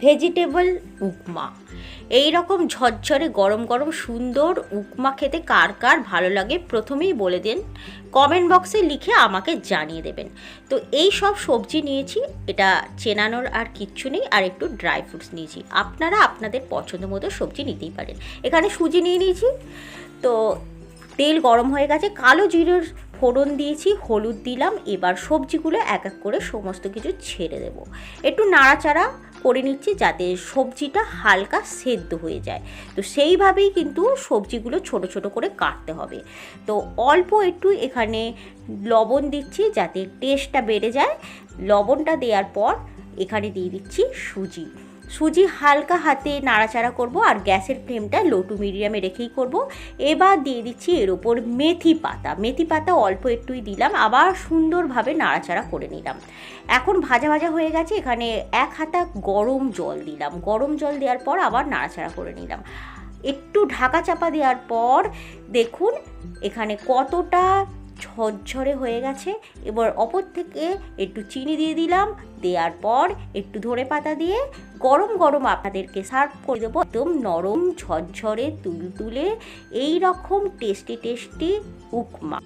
Vegetable উপমা। এই রকম ঝরঝরে গরম গরম সুন্দর উপমা খেতে কার কার ভালো লাগে প্রথমেই বলে দিন, কমেন্ট বক্সে লিখে আমাকে জানিয়ে দেবেন। তো এই সব সবজি নিয়েছি, এটা চেনানোর আর কিচ্ছু নেই, আর একটু ড্রাই ফ্রুটস নিয়েছি। আপনারা আপনাদের পছন্দ মতো সবজি নিতেই পারেন। এখানে সুজি নিয়ে নিয়েছি। তো তেল গরম হয়ে গেছে, কালো জিরের ফোড়ন দিয়েছি, হলুদ দিলাম। এবার সবজিগুলো এক এক করে সমস্ত কিছু ছেড়ে দেব। একটু নাড়াচাড়া করে নিচ্ছি যাতে সবজিটা হালকা সেদ্ধ হয়ে যায়। তো সেইভাবেই কিন্তু সবজিগুলো ছোট ছোট করে কাটতে হবে। তো অল্প একটু এখানে লবণ দিচ্ছি যাতে টেস্টটা বেড়ে যায়। লবণটা দেওয়ার পর এখানে দিয়ে দিচ্ছি সুজি হালকা হাতে নাড়াচাড়া করব, আর গ্যাসের ফ্লেমটা লো টু মিডিয়ামে রেখেই করব। এবার দিয়ে দিচ্ছি এর ওপর মেথি পাতা অল্প একটুই দিলাম, আবার সুন্দরভাবে নাড়াচাড়া করে নিলাম। এখন ভাজা ভাজা হয়ে গেছে, এখানে 1 হাতা গরম জল দিলাম। গরম জল দেওয়ার পর আবার নাড়াচাড়া করে নিলাম। একটু ঢাকা চাপা দেওয়ার পর দেখুন এখানে কতটা ঝরঝরে হয়ে গেছে। এবার অপর থেকে একটু চিনি দিয়ে দিলাম, দেওয়ার পর একটু ধনেপাতা দিয়ে গরম গরম আপনাদেরকে সার্ভ করে দেবো। একদম নরম ঝরঝরে তুলতুলে এই রকম টেস্টি উপমা।